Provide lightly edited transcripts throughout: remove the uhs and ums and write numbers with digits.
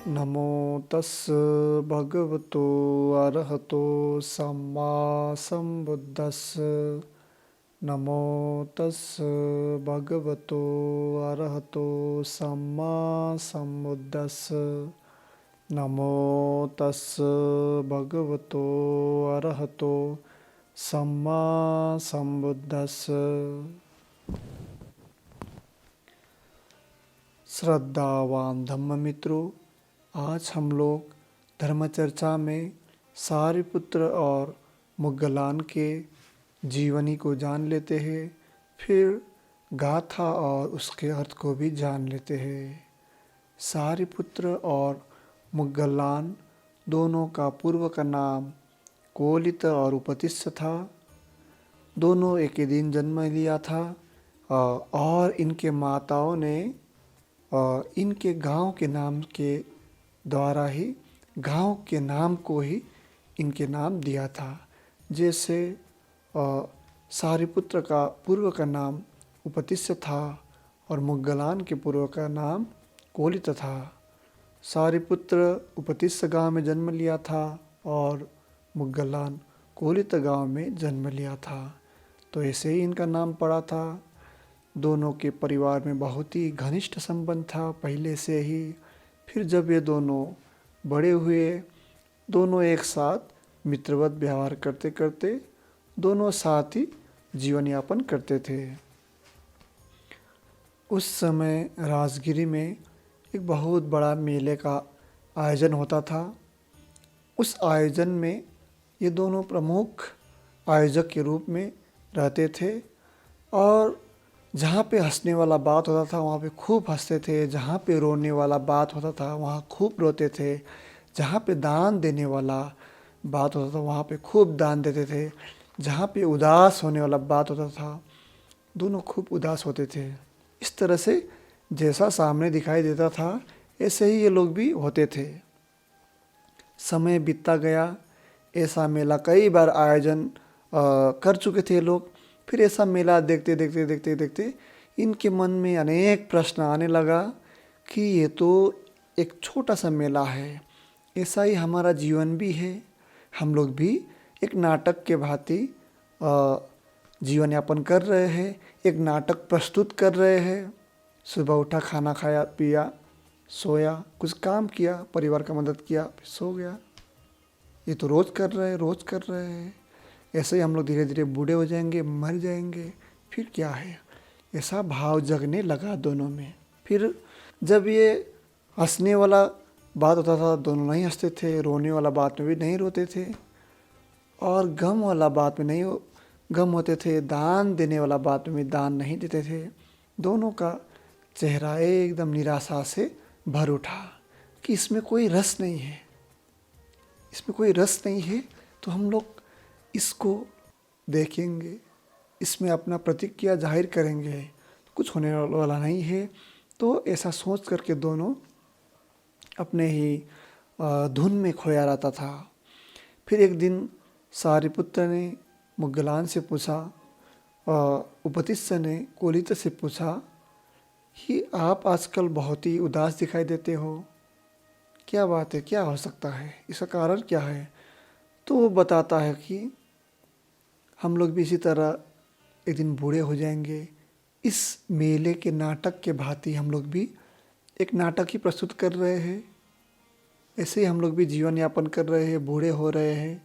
नमो तस् भगवतो अरहतो सम्मा सम्बुद्धस्स। नमो तस् भगवतो अरहतो सम्मा सम्बुद्धस्स। नमो तस् भगवतो अरहतो सम्मा सम्बुद्धस्स। श्रद्धावान धम्म मित्रों, आज हम लोग धर्म चर्चा में सारिपुत्र और मुग्गलान के जीवनी को जान लेते हैं, फिर गाथा और उसके अर्थ को भी जान लेते हैं। सारिपुत्र और मुग्गलान दोनों का पूर्व का नाम कोलित और उपतिस्स था। दोनों एक ही दिन जन्म लिया था और इनके माताओं ने इनके गांव के नाम के द्वारा ही गांव के नाम को ही इनके नाम दिया था। जैसे सारिपुत्र का पूर्व का नाम उपतिस्स था और मुग्गलान के पूर्व का नाम कोलित था। सारिपुत्र उपतिस्स गांव में जन्म लिया था और मुग्गलान कोलित गांव में जन्म लिया था, तो ऐसे ही इनका नाम पड़ा था। दोनों के परिवार में बहुत ही घनिष्ठ संबंध था पहले से ही। फिर जब ये दोनों बड़े हुए, दोनों एक साथ मित्रवत व्यवहार करते करते दोनों साथ ही जीवन यापन करते थे। उस समय राजगिरी में एक बहुत बड़ा मेले का आयोजन होता था। उस आयोजन में ये दोनों प्रमुख आयोजक के रूप में रहते थे और जहाँ पे हंसने वाला बात होता था वहाँ पे खूब हंसते थे, जहाँ पे रोने वाला बात होता था वहाँ खूब रोते थे, जहाँ पे दान देने वाला बात होता था वहाँ पे खूब दान देते थे, जहाँ पे उदास होने वाला बात होता था दोनों खूब उदास होते थे। इस तरह से जैसा सामने दिखाई देता था ऐसे ही ये लोग भी होते थे। समय बीतता गया, ऐसा मेला कई बार आयोजन कर चुके थे लोग। फिर ऐसा मेला देखते देखते देखते देखते इनके मन में अनेक प्रश्न आने लगा कि ये तो एक छोटा सा मेला है, ऐसा ही हमारा जीवन भी है। हम लोग भी एक नाटक के भांति जीवन यापन कर रहे हैं, एक नाटक प्रस्तुत कर रहे हैं। सुबह उठा, खाना खाया पिया, सोया, कुछ काम किया, परिवार का मदद किया, फिर सो गया। ये तो रोज़ कर रहे हैं। ऐसे ही हम लोग धीरे धीरे बूढ़े हो जाएंगे, मर जाएंगे, फिर क्या है, ऐसा भाव जगने लगा दोनों में। फिर जब ये हंसने वाला बात होता था दोनों नहीं हंसते थे, रोने वाला बात में भी नहीं रोते थे और गम वाला बात में नहीं गम होते थे, दान देने वाला बात में भी दान नहीं देते थे। दोनों का चेहरा एकदम निराशा से भर उठा कि इसमें कोई रस नहीं है, इसमें कोई रस नहीं है, तो हम लोग इसको देखेंगे, इसमें अपना प्रतिक्रिया जाहिर करेंगे, कुछ होने वाला नहीं है। तो ऐसा सोच करके दोनों अपने ही धुन में खोया रहता था। फिर एक दिन सारिपुत्र ने मुग्गलान से पूछा, उपतिस्स ने कोलित से पूछा कि आप आजकल बहुत ही उदास दिखाई देते हो, क्या बात है, क्या हो सकता है, इसका कारण क्या है? तो वो बताता है कि हम लोग भी इसी तरह एक दिन बूढ़े हो जाएंगे। इस मेले के नाटक के भांति हम लोग भी एक नाटक ही प्रस्तुत कर रहे हैं, ऐसे ही हम लोग भी जीवन यापन कर रहे हैं, बूढ़े हो रहे हैं।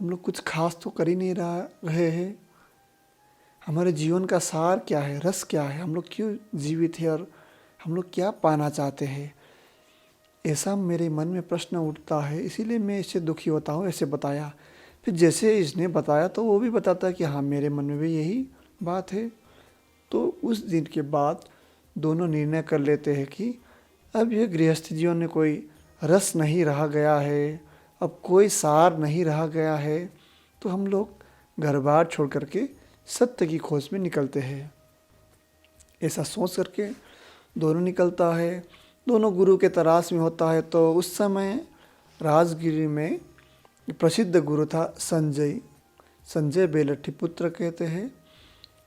हम लोग कुछ खास तो कर ही नहीं रहे हैं। हमारे जीवन का सार क्या है, रस क्या है, हम लोग क्यों जीवित हैं और हम लोग क्या पाना चाहते हैं, ऐसा मेरे मन में प्रश्न उठता है। इसीलिए मैं इससे दुखी होता हूँ, ऐसे बताया। फिर जैसे इसने बताया तो वो भी बताता है कि हाँ, मेरे मन में भी यही बात है। तो उस दिन के बाद दोनों निर्णय कर लेते हैं कि अब ये गृहस्थ जीवन में कोई रस नहीं रहा गया है, अब कोई सार नहीं रहा गया है, तो हम लोग घर बार छोड़ करके सत्य की खोज में निकलते हैं। ऐसा सोच करके दोनों निकलता है। दोनों गुरु के तलाश में होता है। तो उस समय राजगिरी में प्रसिद्ध गुरु था संजय बेलट्ठी पुत्र कहते हैं।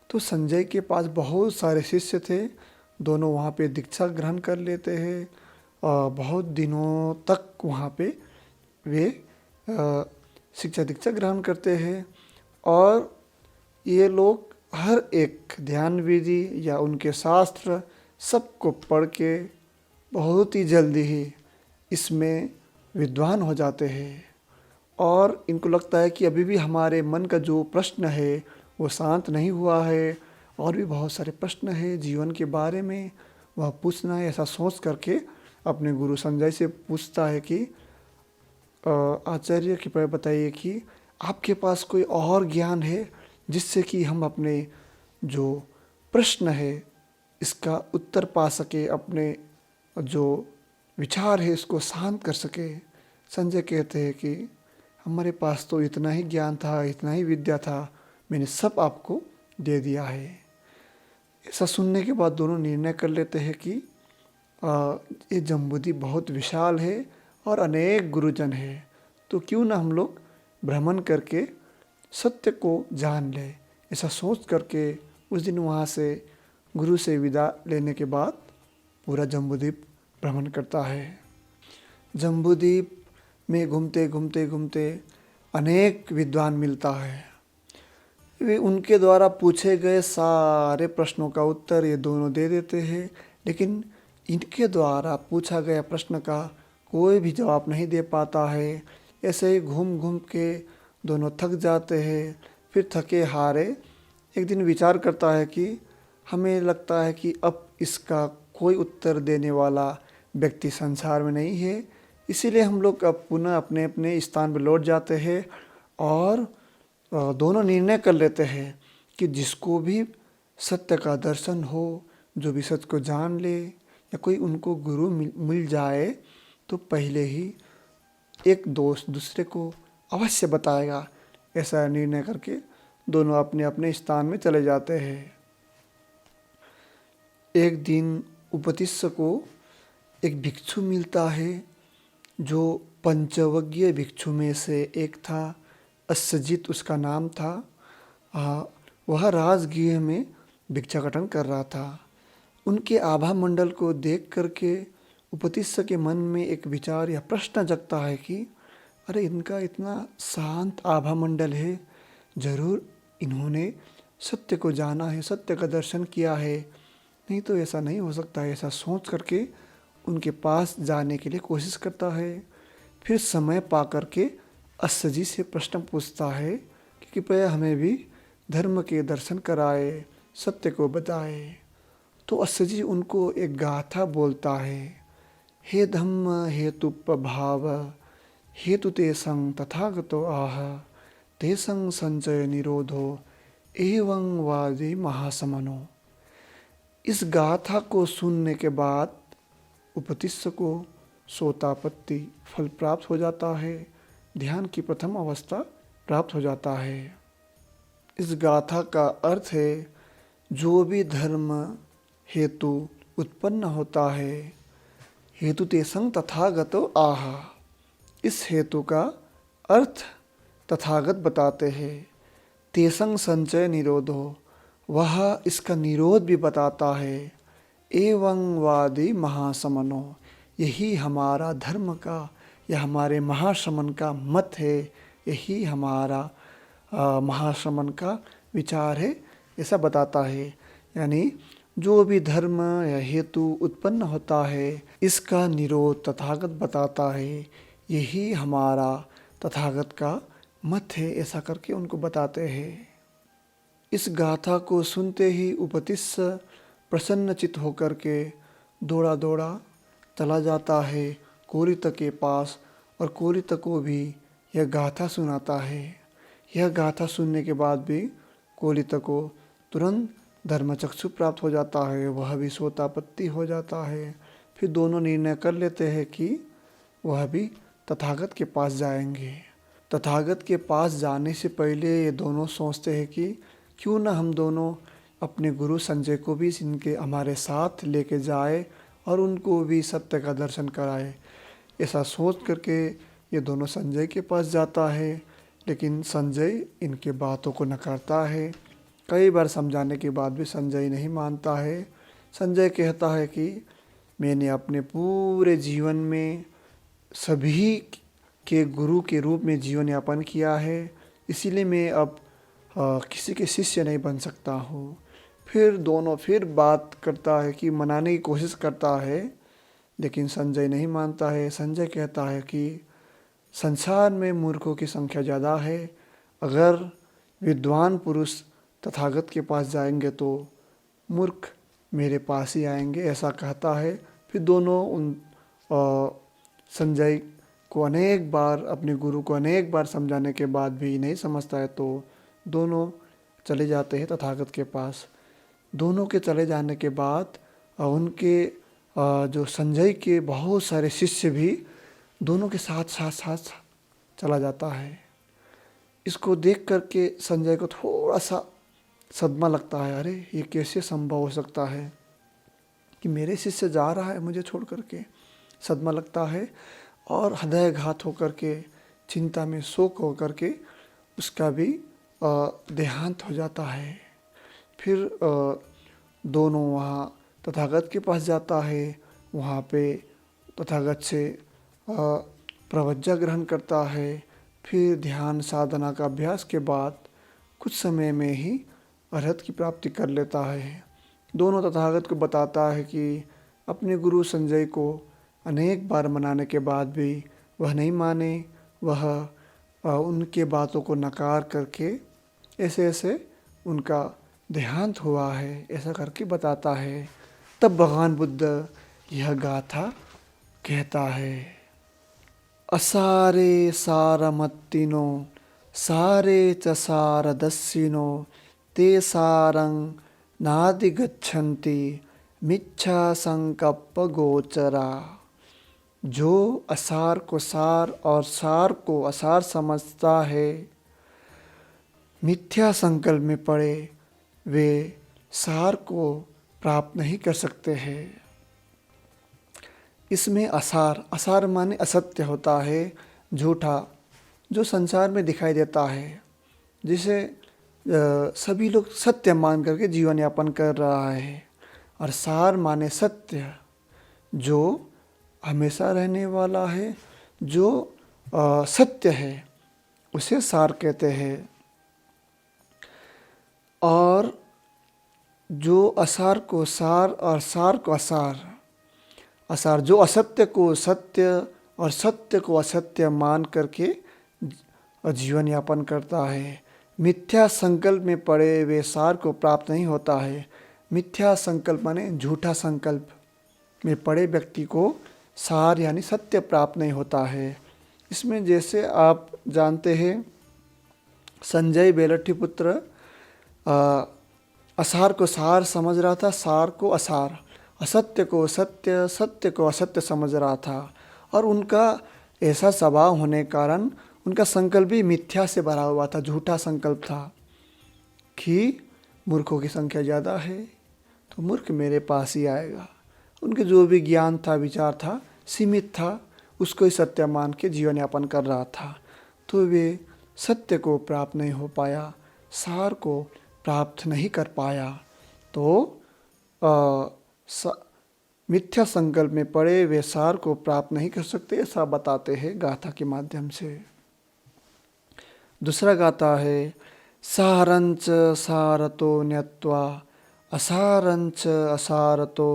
तो संजय के पास बहुत सारे शिष्य थे। दोनों वहाँ पे दीक्षा ग्रहण कर लेते हैं बहुत दिनों तक वहाँ पे वे शिक्षा दीक्षा ग्रहण करते हैं और ये लोग हर एक ध्यान विधि या उनके शास्त्र सबको पढ़ के बहुत ही जल्दी ही इसमें विद्वान हो जाते हैं और इनको लगता है कि अभी भी हमारे मन का जो प्रश्न है वो शांत नहीं हुआ है और भी बहुत सारे प्रश्न हैं जीवन के बारे में, वह पूछना है। ऐसा सोच करके अपने गुरु संजय से पूछता है कि आचार्य कृपया बताइए कि आपके पास कोई और ज्ञान है जिससे कि हम अपने जो प्रश्न है इसका उत्तर पा सके, अपने जो विचार है इसको शांत कर सके। संजय कहते हैं कि हमारे पास तो इतना ही ज्ञान था, इतना ही विद्या था, मैंने सब आपको दे दिया है। ऐसा सुनने के बाद दोनों निर्णय कर लेते हैं कि ये जम्बूद्वीप बहुत विशाल है और अनेक गुरुजन है, तो क्यों ना हम लोग भ्रमण करके सत्य को जान ले। ऐसा सोच करके उस दिन वहाँ से गुरु से विदा लेने के बाद पूरा जम्बूद्वीप भ्रमण करता है। जम्बूद्वीप में घूमते घूमते घूमते अनेक विद्वान मिलता है। वे उनके द्वारा पूछे गए सारे प्रश्नों का उत्तर ये दोनों दे देते हैं, लेकिन इनके द्वारा पूछा गया प्रश्न का कोई भी जवाब नहीं दे पाता है। ऐसे ही घूम घूम के दोनों थक जाते हैं। फिर थके हारे एक दिन विचार करता है कि हमें लगता है कि अब इसका कोई उत्तर देने वाला व्यक्ति संसार में नहीं है, इसीलिए हम लोग अब पुनः अपने अपने स्थान पर लौट जाते हैं और दोनों निर्णय कर लेते हैं कि जिसको भी सत्य का दर्शन हो, जो भी सत्य को जान ले या कोई उनको गुरु मिल जाए तो पहले ही एक दोस्त दूसरे को अवश्य बताएगा। ऐसा निर्णय करके दोनों अपने अपने स्थान में चले जाते हैं। एक दिन उपतिस्स को एक भिक्षु मिलता है जो पंचवज्ञ भिक्षु में से एक था। अस्सजित उसका नाम था। वह राजगृह में भिक्षाटन कर रहा था। उनके आभा मंडल को देख करके उपतिस्स के मन में एक विचार या प्रश्न जगता है कि अरे इनका इतना शांत आभा मंडल है, जरूर इन्होंने सत्य को जाना है, सत्य का दर्शन किया है, नहीं तो ऐसा नहीं हो सकता है। ऐसा सोच करके उनके पास जाने के लिए कोशिश करता है। फिर समय पा करके अस्सजी से प्रश्न पूछता है कि कृपया हमें भी धर्म के दर्शन कराए, सत्य को बताए। तो अस्सजी उनको एक गाथा बोलता है। हे धम्म हेतुपभाव हेतु तेसं तथागतो आह तेसं संचय निरोधो एवं वादि महासमनो। इस गाथा को सुनने के बाद उपतिस्स को सोतापत्ति फल प्राप्त हो जाता है, ध्यान की प्रथम अवस्था प्राप्त हो जाता है। इस गाथा का अर्थ है जो भी धर्म हेतु उत्पन्न होता है, हेतु तेसं तथागतो आह, इस हेतु का अर्थ तथागत बताते हैं। तेसं संचय निरोधो, वह इसका निरोध भी बताता है। एवं वादि महासमनो, यही हमारा धर्म का या हमारे महाशमन का मत है, यही हमारा महाशमन का विचार है, ऐसा बताता है। यानी जो भी धर्म या हेतु उत्पन्न होता है इसका निरोध तथागत बताता है, यही हमारा तथागत का मत है, ऐसा करके उनको बताते हैं। इस गाथा को सुनते ही उपतिस्स प्रसन्नचित होकर के दौड़ा दौड़ा चला जाता है कोरित के पास और कोरित को भी यह गाथा सुनाता है। यह गाथा सुनने के बाद भी कोरित को तुरंत धर्मचक्षु प्राप्त हो जाता है, वह भी सोतापत्ति हो जाता है। फिर दोनों निर्णय कर लेते हैं कि वह भी तथागत के पास जाएंगे। तथागत के पास जाने से पहले ये दोनों सोचते हैं कि क्यों ना हम दोनों अपने गुरु संजय को भी इनके हमारे साथ लेके जाए और उनको भी सत्य का दर्शन कराए। ऐसा सोच करके ये दोनों संजय के पास जाता है, लेकिन संजय इनके बातों को नकारता है। कई बार समझाने के बाद भी संजय नहीं मानता है। संजय कहता है कि मैंने अपने पूरे जीवन में सभी के गुरु के रूप में जीवन यापन किया है, इसीलिए मैं अब किसी के शिष्य नहीं बन सकता हूँ। फिर दोनों फिर बात करता है कि मनाने की कोशिश करता है, लेकिन संजय नहीं मानता है। संजय कहता है कि संसार में मूर्खों की संख्या ज़्यादा है, अगर विद्वान पुरुष तथागत के पास जाएंगे तो मूर्ख मेरे पास ही आएंगे, ऐसा कहता है। फिर दोनों संजय को अनेक बार, अपने गुरु को अनेक बार समझाने के बाद भी नहीं समझता है, तो दोनों चले जाते हैं तथागत के पास। दोनों के चले जाने के बाद उनके जो संजय के बहुत सारे शिष्य भी दोनों के साथ साथ साथ चला जाता है। इसको देख करके संजय को थोड़ा सा सदमा लगता है, अरे ये कैसे संभव हो सकता है कि मेरे शिष्य जा रहा है मुझे छोड़ करके। सदमा लगता है और हृदयघात होकर के, चिंता में शोक होकर के उसका भी देहांत हो जाता है। फिर दोनों वहाँ तथागत के पास जाता है, वहाँ पे तथागत से प्रवज्जा ग्रहण करता है। फिर ध्यान साधना का अभ्यास के बाद कुछ समय में ही अरहत की प्राप्ति कर लेता है। दोनों तथागत को बताता है कि अपने गुरु संजय को अनेक बार मनाने के बाद भी वह नहीं माने, वह उनके बातों को नकार करके ऐसे ऐसे उनका देहांत हुआ है, ऐसा करके बताता है। तब भगवान बुद्ध यह गाथा कहता है, असारे सारमत्तिनो सारे च सारदस्सिनो ते सारं नाधिगच्छन्ति मिच्छा संकल्प गोचरा। जो असार को सार और सार को असार समझता है, मिथ्या संकल्प में पड़े वे सार को प्राप्त नहीं कर सकते हैं। इसमें असार, असार माने असत्य होता है, झूठा, जो संसार में दिखाई देता है, जिसे सभी लोग सत्य मान करके जीवन यापन कर रहा है। और सार माने सत्य, जो हमेशा रहने वाला है, जो सत्य है, उसे सार कहते हैं। और जो असार को सार और सार को असार, असार जो असत्य को सत्य और सत्य को असत्य मान करके जीवन यापन करता है। मिथ्या संकल्प में पड़े वे सार को प्राप्त नहीं होता है। मिथ्या संकल्प माने झूठा संकल्प में पड़े व्यक्ति को सार यानी सत्य प्राप्त नहीं होता है। इसमें जैसे आप जानते हैं, संजय बेलट्ठी पुत्र असार को सार समझ रहा था, सार को असार, असत्य को सत्य, सत्य को असत्य समझ रहा था। और उनका ऐसा स्वभाव होने कारण उनका संकल्प भी मिथ्या से भरा हुआ था, झूठा संकल्प था कि मूर्खों की संख्या ज़्यादा है तो मूर्ख मेरे पास ही आएगा। उनके जो भी ज्ञान था, विचार था, सीमित था, उसको ही सत्य मान के जीवन यापन कर रहा था। तो वे सत्य को प्राप्त नहीं हो पाया, सार को प्राप्त नहीं कर पाया। तो मिथ्या संकल्प में पड़े वे सार को प्राप्त नहीं कर सकते, ऐसा बताते हैं गाथा के माध्यम से। दूसरा गाथा है, सारंच सारतो न्यत्वा असारंच असारतो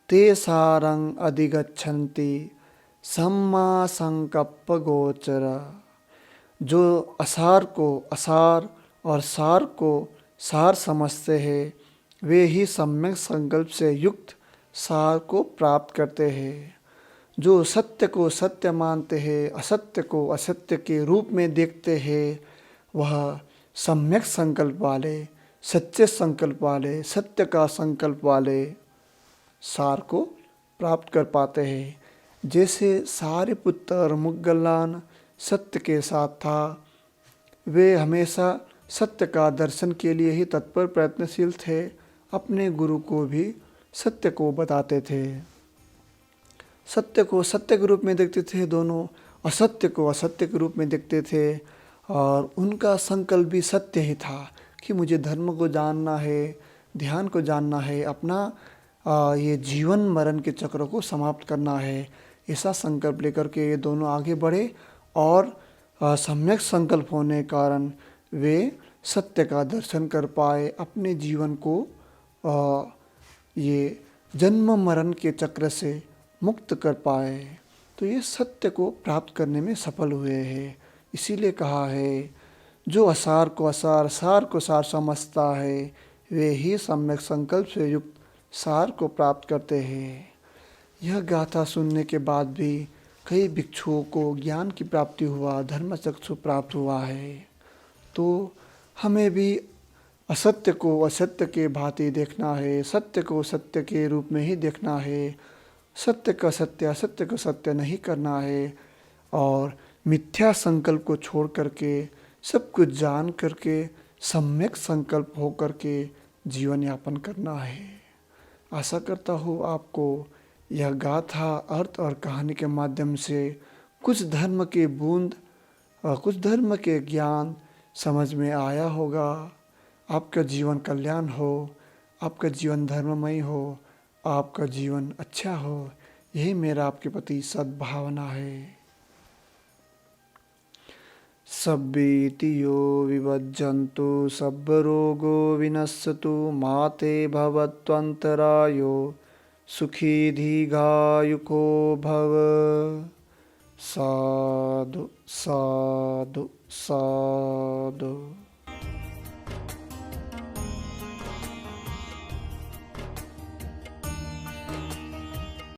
ते सारं अधिगच्छन्ति सम्मा संकल्प गोचर। जो असार को असार और सार को सार समझते हैं, वे ही सम्यक संकल्प से युक्त सार को प्राप्त करते हैं। जो सत्य को सत्य मानते हैं, असत्य को असत्य के रूप में देखते हैं, वह सम्यक संकल्प वाले, सच्चे संकल्प वाले, सत्य का संकल्प वाले सार को प्राप्त कर पाते हैं। जैसे सारिपुत्र और मुगल्लान सत्य के साथ था, वे हमेशा सत्य का दर्शन के लिए ही तत्पर प्रयत्नशील थे, अपने गुरु को भी सत्य को बताते थे। सत्य को सत्य के रूप में देखते थे दोनों, असत्य को असत्य के रूप में देखते थे। और उनका संकल्प भी सत्य ही था कि मुझे धर्म को जानना है, ध्यान को जानना है, अपना ये जीवन मरण के चक्र को समाप्त करना है। ऐसा संकल्प लेकर के ये दोनों आगे बढ़े और सम्यक संकल्प होने के कारण वे सत्य का दर्शन कर पाए, अपने जीवन को ये जन्म मरण के चक्र से मुक्त कर पाए। तो ये सत्य को प्राप्त करने में सफल हुए हैं। इसीलिए कहा है, जो असार को असार, सार को सार समझता है, वे ही सम्यक संकल्प से युक्त सार को प्राप्त करते हैं। यह गाथा सुनने के बाद भी कई भिक्षुओं को ज्ञान की प्राप्ति हुआ, धर्मचक्षु प्राप्त हुआ है। तो हमें भी असत्य को असत्य के भांति देखना है, सत्य को सत्य के रूप में ही देखना है, सत्य का सत्य, असत्य को सत्य नहीं करना है और मिथ्या संकल्प को छोड़ करके सब कुछ जान करके सम्यक संकल्प हो करके जीवन यापन करना है। आशा करता हूँ आपको यह गाथा अर्थ और कहानी के माध्यम से कुछ धर्म के बूंद और कुछ धर्म के ज्ञान समझ में आया होगा। आपका जीवन कल्याण हो, आपका जीवन धर्ममय हो, आपका जीवन अच्छा हो, यही मेरा आपके प्रति सद्भावना है। सब्बीतियो विभज्जन्तु सब्बरोगो विनश्यतु माते भवत्वन्तरायो सुखी दीर्घायुको भव। साधु साधु साधु।